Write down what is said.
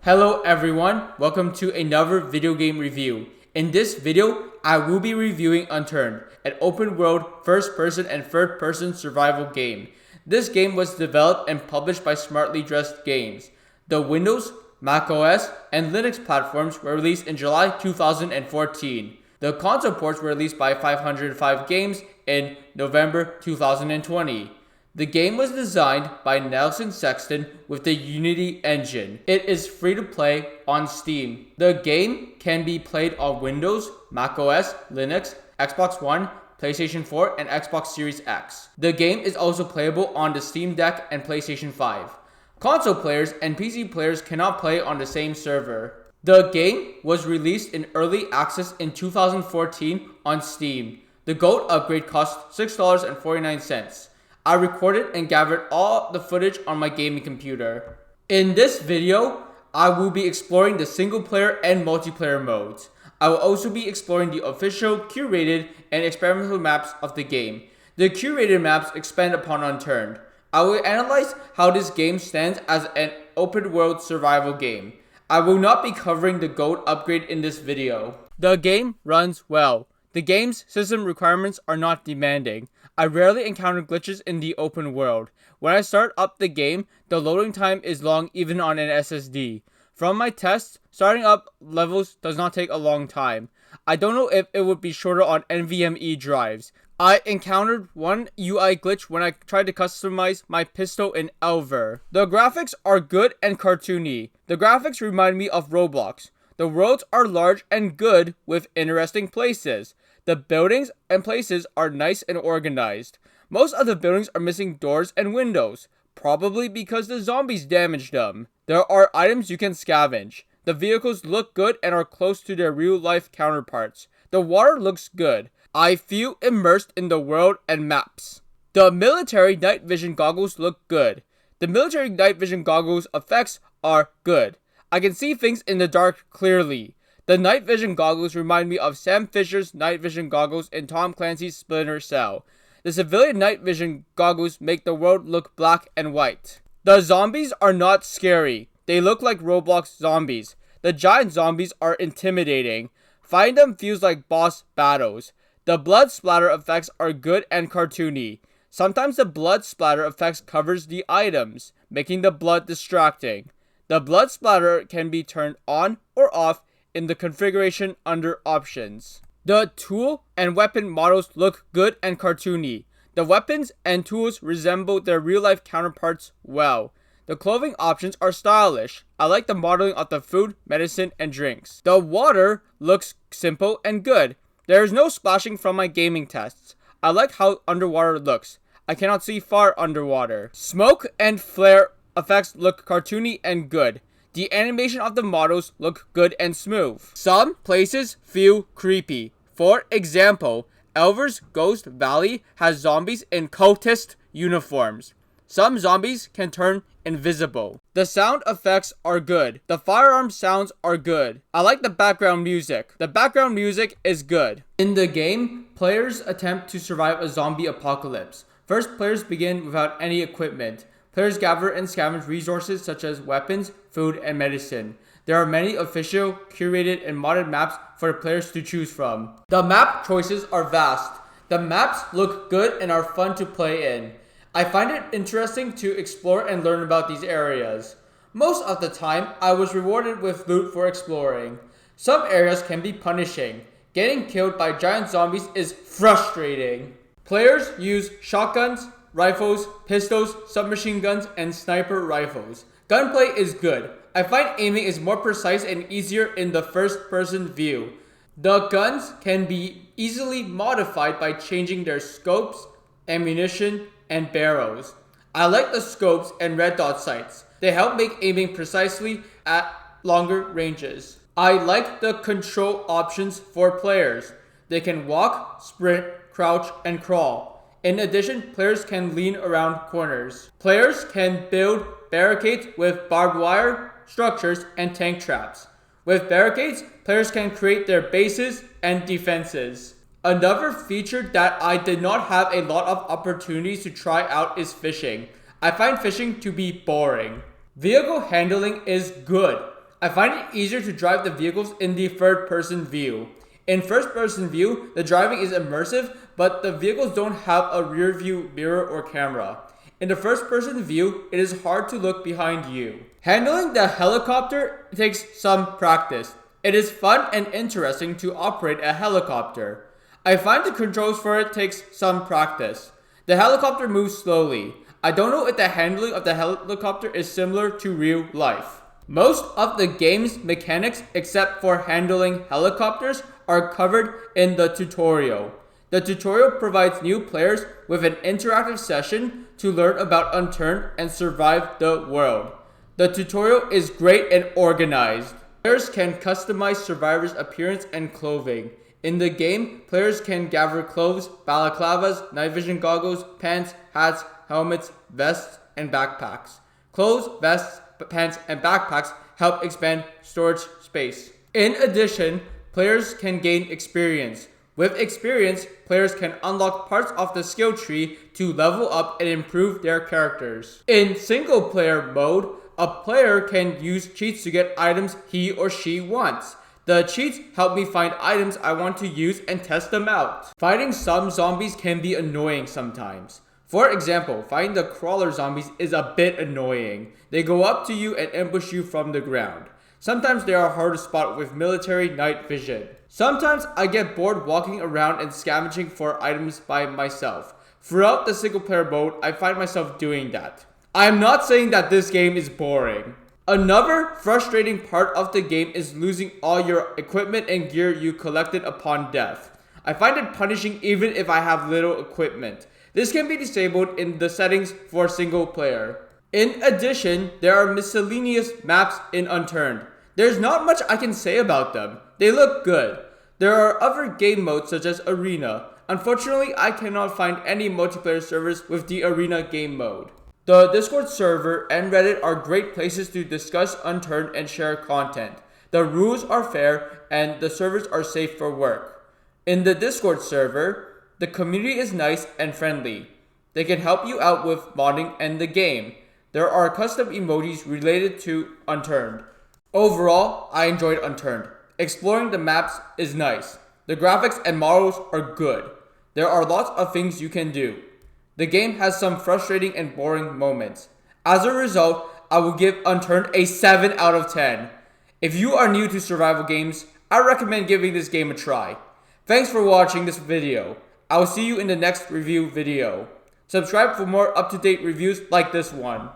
Hello everyone, welcome to another video game review. In this video, I will be reviewing Unturned, an open world first-person and third-person survival game. This game was developed and published by Smartly Dressed Games. The Windows, macOS, and Linux platforms were released in July 2014. The console ports were released by 505 Games in November 2020. The game was designed by Nelson Sexton with the Unity engine. It is free to play on Steam. The game can be played on Windows, macOS, Linux, Xbox One, PlayStation 4, and Xbox Series X. The game is also playable on the Steam Deck and PlayStation 5. Console players and PC players cannot play on the same server. The game was released in early access in 2014 on Steam. The Gold upgrade cost $6.49. I recorded and gathered all the footage on my gaming computer. In this video, I will be exploring the single player and multiplayer modes. I will also be exploring the official, curated, and experimental maps of the game. The curated maps expand upon Unturned. I will analyze how this game stands as an open world survival game. I will not be covering the Gold upgrade in this video. The game runs well. The game's system requirements are not demanding. I rarely encounter glitches in the open world. When I start up the game, the loading time is long even on an SSD. From my tests, starting up levels does not take a long time. I don't know if it would be shorter on NVMe drives. I encountered one UI glitch when I tried to customize my pistol in Elver. The graphics are good and cartoony. The graphics remind me of Roblox. The worlds are large and good with interesting places. The buildings and places are nice and organized. Most of the buildings are missing doors and windows, probably because the zombies damaged them. There are items you can scavenge. The vehicles look good and are close to their real-life counterparts. The water looks good. I feel immersed in the world and maps. The military night vision goggles look good. The military night vision goggles effects are good. I can see things in the dark clearly. The night vision goggles remind me of Sam Fisher's night vision goggles in Tom Clancy's Splinter Cell. The civilian night vision goggles make the world look black and white. The zombies are not scary. They look like Roblox zombies. The giant zombies are intimidating. Fighting them feels like boss battles. The blood splatter effects are good and cartoony. Sometimes the blood splatter effects covers the items, making the blood distracting. The blood splatter can be turned on or off in the configuration under options. The tool and weapon models look good and cartoony. The weapons and tools resemble their real-life counterparts well. The clothing options are stylish. I like the modeling of the food, medicine, and drinks. The water looks simple and good. There is no splashing from my gaming tests. I like how underwater looks. I cannot see far underwater. Smoke and flare effects look cartoony and good. The animation of the models look good and smooth. Some places feel creepy. For example, Elver's Ghost Valley has zombies in cultist uniforms. Some zombies can turn invisible. The sound effects are good. The firearm sounds are good. I like the background music. The background music is good. In the game, players attempt to survive a zombie apocalypse. First, players begin without any equipment. Players gather and scavenge resources such as weapons, food, and medicine. There are many official, curated, and modded maps for players to choose from. The map choices are vast. The maps look good and are fun to play in. I find it interesting to explore and learn about these areas. Most of the time, I was rewarded with loot for exploring. Some areas can be punishing. Getting killed by giant zombies is frustrating. Players use shotguns, rifles, pistols, submachine guns, and sniper rifles. Gunplay is good. I find aiming is more precise and easier in the first-person view. The guns can be easily modified by changing their scopes, ammunition, and barrels. I like the scopes and red dot sights. They help make aiming precisely at longer ranges. I like the control options for players. They can walk, sprint, crouch, and crawl. In addition, players can lean around corners. Players can build barricades with barbed wire, structures, and tank traps. With barricades, players can create their bases and defenses. Another feature that I did not have a lot of opportunities to try out is fishing. I find fishing to be boring. Vehicle handling is good. I find it easier to drive the vehicles in the third-person view. In first-person view, the driving is immersive, but the vehicles don't have a rear-view mirror or camera. In the first-person view, it is hard to look behind you. Handling the helicopter takes some practice. It is fun and interesting to operate a helicopter. I find the controls for it takes some practice. The helicopter moves slowly. I don't know if the handling of the helicopter is similar to real life. Most of the game's mechanics, except for handling helicopters, are covered in the tutorial. The tutorial provides new players with an interactive session to learn about Unturned and survive the world. The tutorial is great and organized. Players can customize survivors' appearance and clothing. In the game, players can gather clothes, balaclavas, night vision goggles, pants, hats, helmets, vests, and backpacks. Clothes, vests, pants, and backpacks help expand storage space. In addition, players can gain experience. With experience, players can unlock parts of the skill tree to level up and improve their characters. In single-player mode, a player can use cheats to get items he or she wants. The cheats help me find items I want to use and test them out. Fighting some zombies can be annoying sometimes. For example, fighting the crawler zombies is a bit annoying. They go up to you and ambush you from the ground. Sometimes they are hard to spot with military night vision. Sometimes I get bored walking around and scavenging for items by myself. Throughout the single player mode, I find myself doing that. I am not saying that this game is boring. Another frustrating part of the game is losing all your equipment and gear you collected upon death. I find it punishing even if I have little equipment. This can be disabled in the settings for single player. In addition, there are miscellaneous maps in Unturned. There's not much I can say about them. They look good. There are other game modes such as Arena. Unfortunately, I cannot find any multiplayer servers with the Arena game mode. The Discord server and Reddit are great places to discuss Unturned and share content. The rules are fair and the servers are safe for work. In the Discord server, the community is nice and friendly. They can help you out with modding and the game. There are custom emojis related to Unturned. Overall, I enjoyed Unturned. Exploring the maps is nice. The graphics and models are good. There are lots of things you can do. The game has some frustrating and boring moments. As a result, I will give Unturned a 7 out of 10. If you are new to survival games, I recommend giving this game a try. Thanks for watching this video. I will see you in the next review video. Subscribe for more up-to-date reviews like this one.